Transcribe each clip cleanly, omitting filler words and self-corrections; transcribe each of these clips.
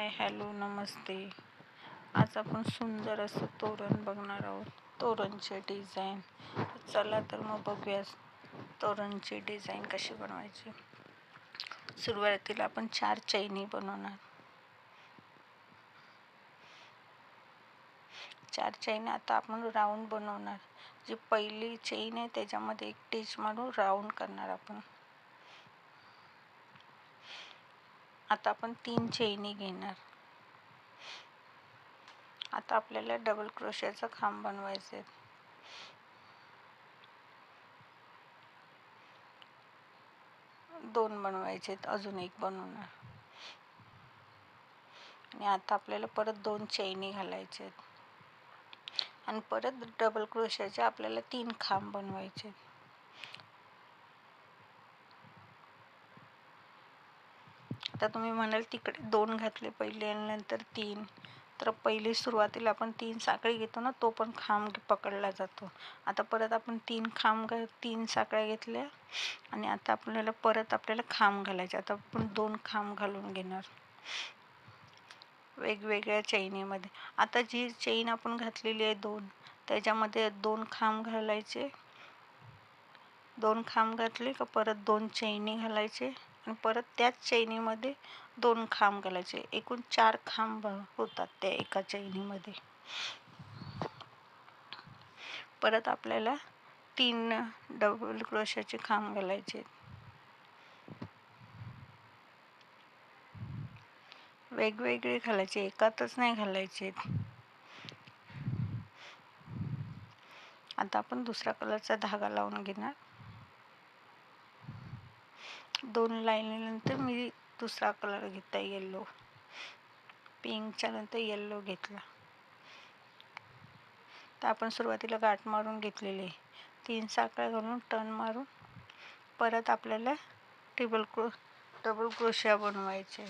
Hi hello नमस्ते. आज आपण सुंदर असं तोरण बघणार आहोत. तोरणचे डिझाईन. चला तर मग बघूया तोरणची डिझाईन कशी बनवायची. सुरुवातीला आपण 4 चैनी बनवणार. 4 चैनी आता आपण राऊंड बनवणार. जी पहिली चैन आहे त्याच्यामध्ये एक टिच मारून राऊंड करणार आपण. आता आपण 3 चैनी घेणार. आता आपल्याला डबल क्रोशियाचा खांब बनवायचे. 2 बनवायचे, अजून एक बनवणार. आणि आता आपल्याला परत 2 चैनी घालायचे आणि परत डबल क्रोशियाचे आपल्याला 3 खांब बनवायचे. आता तुम्ही म्हणाल तिकडे 2 घातले पहिले आणि नंतर 3, तर पहिली सुरुवातीला आपण 3 साखळी घेतो ना, तो पण खांब पकडला जातो. आता परत आपण 3 साखळ्या घेतल्या आणि आता आपल्याला खांब घालायचे. आता आपण 2 खांब घालून घेणार वेगवेगळ्या चैनीमध्ये. आता जी चैन आपण घातलेली आहे 2, त्याच्यामध्ये 2 खांब घालायचे. 2 खांब घातले का परत 2 चैनी घालायचे आणि परत त्याच चैनीमध्ये 2 खांब घालायचे. एकूण 4 खांब होतात त्या एका चैनीमध्ये. परत आपल्याला 3 डबल क्रोशियाचे खांब घालायचे. वेगवेगळे घालायचे, एकातच नाही घालायचे. आता आपण दुसरा कलरचा धागा लावून घेणार. 2 लाईनीनंतर मी दुसरा कलर घेतला, येलो. पिंकच्या नंतर येलो घेतला. तर आपण सुरुवातीला गाठ मारून घेतलेली 3 साखळ्या घालून टर्न मारून परत आपल्याला डबल क्रोशिया बनवायचे.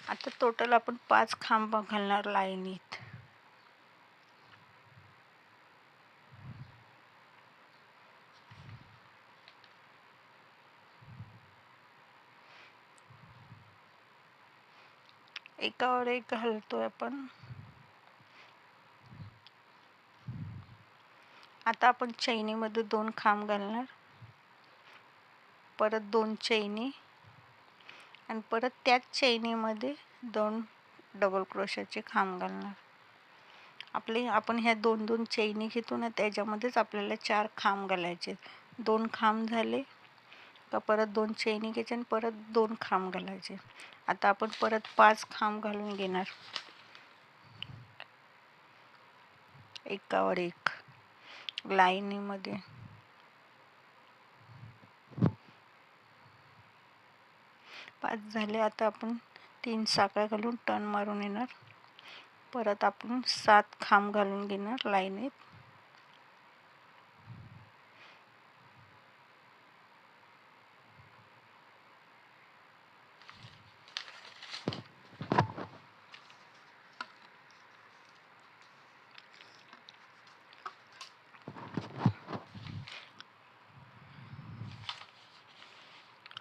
आता टोटल आपण 5 खांब घालणार लाईनीत. एकावर एक घालतोय आपण. आता आपण चैनीमध्ये 2 खांब घालणार, परत 2 चैनी आणि परत त्याच चैनीमध्ये 2 डबल क्रोशियाचे खांब घालणार. आपण ह्या 2 चैनी घेतो ना, त्याच्यामध्येच आपल्याला 4 खांब घालायचे. 2 खांब झाले का परत 2 चैनी घ्यायचे आणि परत 2 खांब घालायचे. आता आपण परत 5 खांब घालून घेणार एकावर एक लाईनीमध्ये. पाच झाले. आता आपण 3 साखळ्या घालून टर्न मारून येणार. परत आपण 7 खांब घालून घेणार लाईनीत.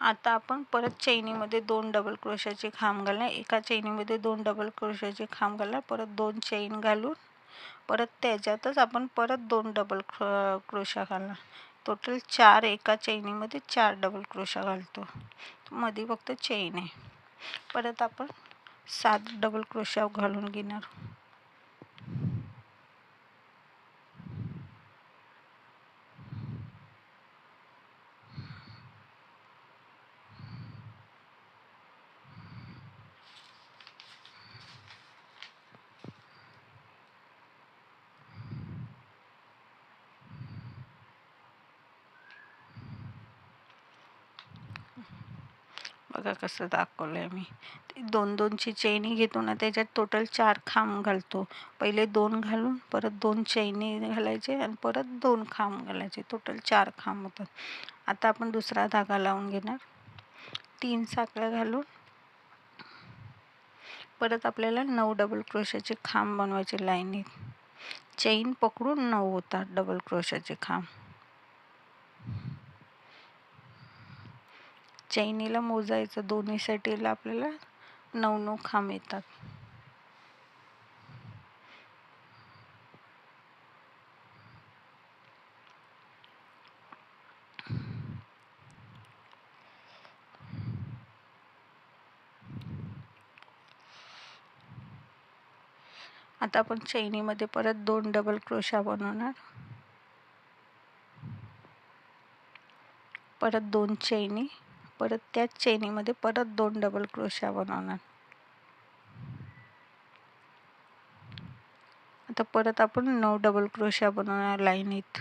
आता आपण परत चैनीमध्ये 2 डबल क्रोशियाचे खांब घालणार. एका चैनीमध्ये 2 डबल क्रोशियाचे खांब घालणार. परत 2 चैन घालून परत त्याच्यातच आपण परत 2 डबल क्रोशिया घालणार. टोटल 4 एका चैनीमध्ये 4 डबल क्रोशिया घालतो. मध्ये फक्त चैन आहे. परत आपण 7 डबल क्रोशिया घालून घेणार. बघा कसं दाखवलंय मी. 2-2ची चैनी घेतो ना, त्याच्यात टोटल 4 खांब घालतो. पहिले 2 घालून परत 2 चैनी घालायचे आणि परत 2 खांब घालायचे. टोटल 4 खांब होतात. आता आपण दुसरा धागा लावून घेणार. 3 साखळ्या घालून परत आपल्याला 9 डबल क्रोशियाचे खांब बनवायचे लाईनीत. चैन पकडून 9 होतात डबल क्रोशियाचे खांब. चैनीला मोजायचं दोन्ही साईडला आपल्याला 9 खांब येतात. आता आपण चैनीमध्ये परत 2 डबल क्रोशा बनवणार. परत 2 चैनी, परत त्याच चैनीमध्ये परत 2 डबल क्रोशा बनवणार. आता परत आपण 9 डबल क्रोशा बनवणार लाईनीत.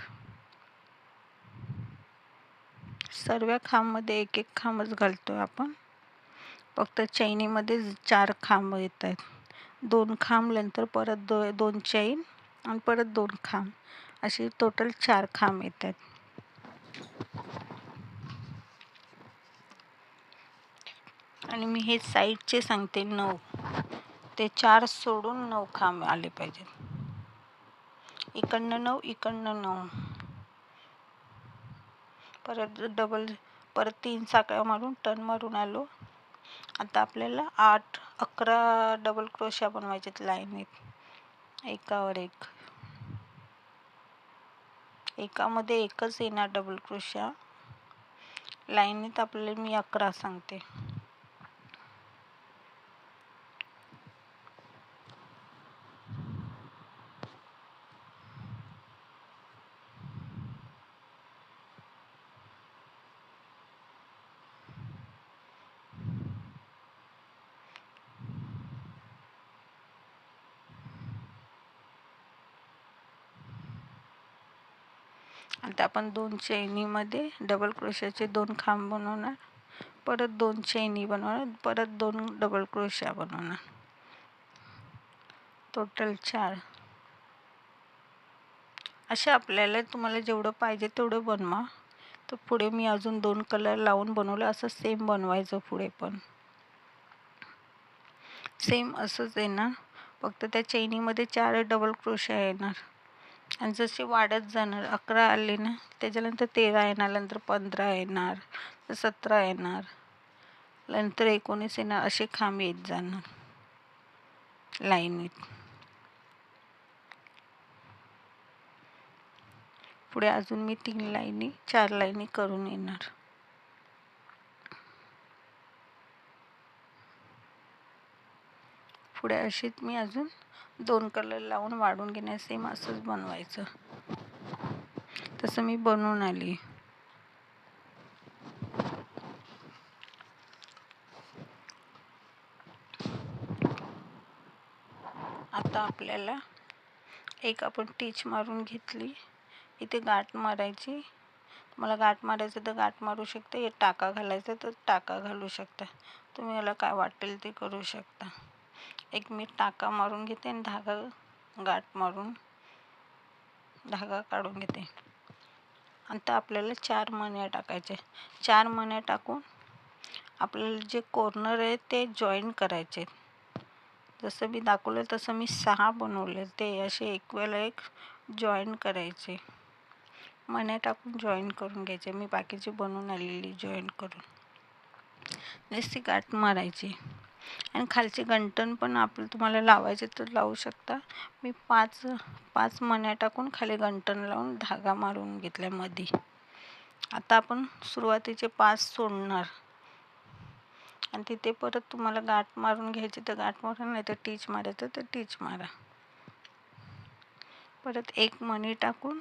सर्व खांबमध्ये एक एक खांबच घालतोय आपण. फक्त चैनीमध्ये 4 खांब येत आहेत. 2 खांब नंतर परत 2 चैन आणि परत 2 खांब, असे टोटल 4 खांब येत आहेत. आणि मी हे साईडचे सांगते 9, ते 4 सोडून 9 खांब आले पाहिजेत. इकडनं 9, इकडनं 9, परत परत 3 साखळ्या मारून टर्न मारून आलो. आता आपल्याला 11 डबल क्रोशा बनवायचे लाईनीत, एकावर एक. एकामध्ये एकच येणार डबल क्रोशा. लाईनीत आपल्याला मी 11 सांगते. आता आपण 2 चैनीमध्ये डबल क्रोशाचे 2 खांब बनवणार. परत 2 चैनी बनवणार, परत 2 डबल क्रोशा बनवणार, टोटल 4. अशा आपल्याला तुम्हाला जेवढं पाहिजे तेवढं बनवा. तर पुढे मी अजून 2 कलर लावून बनवलं. असं सेम बनवायचं पुढे पण. सेम असंच येणार, फक्त त्या चैनीमध्ये 4 डबल क्रोशा येणार. आणि जसे वाढत जाणार, 11 आले ना, त्याच्यानंतर 13 येणार, नंतर 15 येणार, 17 येणार, नंतर 19 येणार, असे खांब येत जाणार लाईनीत. पुढे अजून मी 3 लाईनी 4 लाईनी करून येणार. पुढे अशीच मी अजून 2 कलर लावून वाढून घेणार. सेम असंच बनवायचं. तसं मी बनवून आली. आता आपल्याला एक आपण टीच मारून घेतली. इथे गाठ मारायची. मला गाठ मारायचं तर गाठ मारू शकते, हे टाका घालायचं तर टाका घालू शकता. तुम्ही मला काय वाटेल ते करू शकता. एक मी टाका मारून घेते आणि धागा गाठ मारून धागा काढून घेते. आता आपल्याला 4 मण्या टाकायचे. 4 मण्या टाकून आपल्याला जे कॉर्नर आहे ते जॉईन करायचे. जसं मी दाखवलं तसं मी 6 बनवले. ते असे एकवेळेला एक जॉईन करायचे. मण्या टाकून जॉईन करून घ्यायचे. मी बाकीची बनवून आलेली जॉईन करून. नुसती गाठ मारायची. आणि खालचे गंठण पण तुम्हाला लावायचे तर लावू शकता. मी 5 मण्या टाकून खाली गंठण लावून धागा मारून घेतला मध्ये. आता आपण सुरुवातीचे 5 सोडणार आणि तिथे परत तुम्हाला गाठ मारून घ्यायची तर गाठ मारा, नाही तर टीच मारायचं तर टीच मारा. परत 1 मणी टाकून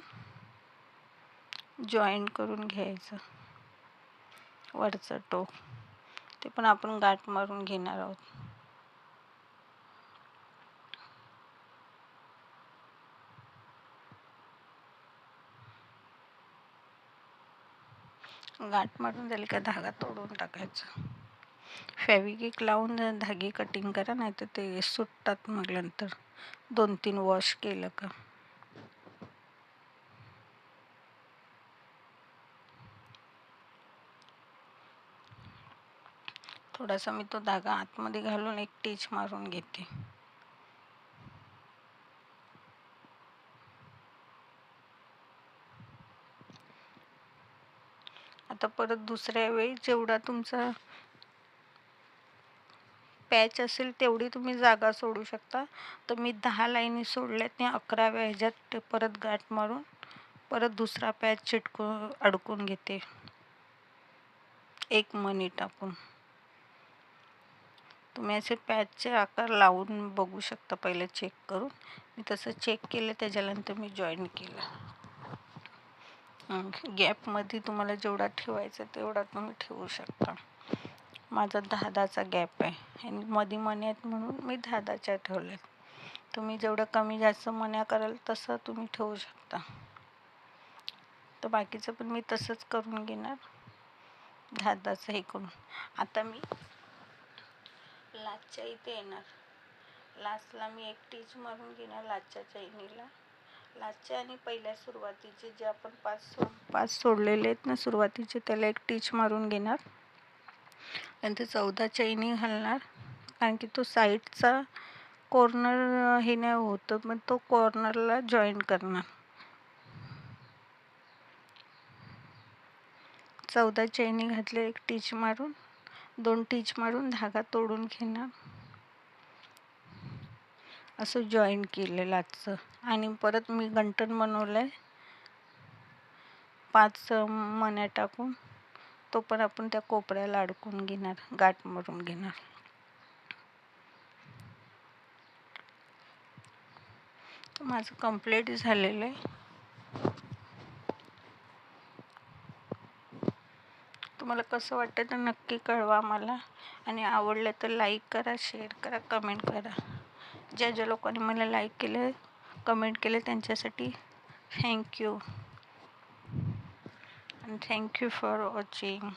जॉईन करून घ्यायचं वरचं टोक. ते पण आपण गाठ मारून घेणार आहोत. गाठ मारून झाली का धागा तोडून टाकायचा. फेविक्विक लावून धागे कटिंग करा, नाही तर ते सुटतात मग नंतर 2-3 वॉश केलं का. थोडासा मी तो धागा आतमध्ये घालून एक टीच मारून घेते. आता परत दुसऱ्या वेळी जेवढा तुमचा पॅच असेल तेवढी तुम्ही जागा सोडू शकता. तर मी 10 लाईनी सोडल्यात आणि 11व्या ह्याच्यात परत गाठ मारून परत दुसरा पॅच अडकून घेते एक मणी टाकून. तुम्ही असे पॅचचे आकार लावून बघू शकता, पहिले चेक करून. मी तसं चेक केलं, त्याच्यानंतर मी जॉईन केलं. गॅपमध्ये तुम्हाला जेवढा ठेवायचा तेवढा तुम्ही ठेवू शकता. माझा 10-10चा गॅप आहे आणि मध्ये मण्या आहेत म्हणून मी 10-10च्या ठेवल्यात. तुम्ही जेवढं कमी जास्त मण्या कराल तसं तुम्ही ठेवू शकता. तर बाकीचं पण मी तसंच करून घेणार, 10-10चं हे करून. आता मी लाचच्या इथे येणार. लाचला मी एक टीच मारून घेणार लाचच्या चैनीला. लाचच्या आणि पहिल्या सुरुवातीचे जे आपण पाच सोडलेले आहेत ना सुरुवातीचे, त्याला एक टीच मारून घेणार. नंतर 14 चैनी घालणार, कारण की तो साईडचा कॉर्नर हे नाही होतं, मग तो कॉर्नरला जॉईन करणार. 14 चैनी घातले, एक टीच मारून 2 टीच मारून धागा तोडून घेणार. असं जॉईन केलेलं आजचं. आणि परत मी गंठण बनवलं आहे 5 मण्या टाकून. तो पण आपण त्या कोपऱ्याला अडकून घेणार, गाठ मारून घेणार. माझं कंप्लीट झालेलं आहे. तुम्हाला कसं वाटतं तर नक्की कळवा मला. आणि आवडलं तर लाईक करा, शेअर करा, कमेंट करा. ज्या लोकांनी मला लाईक केलं, कमेंट केले, त्यांच्यासाठी थँक्यू. आणि थँक्यू फॉर वॉचिंग.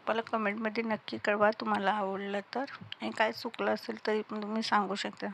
मला कमेंटमध्ये नक्की कळवा तुम्हाला आवडलं तर, आणि काय चुकलं असेल तरी पण तुम्ही सांगू शकता.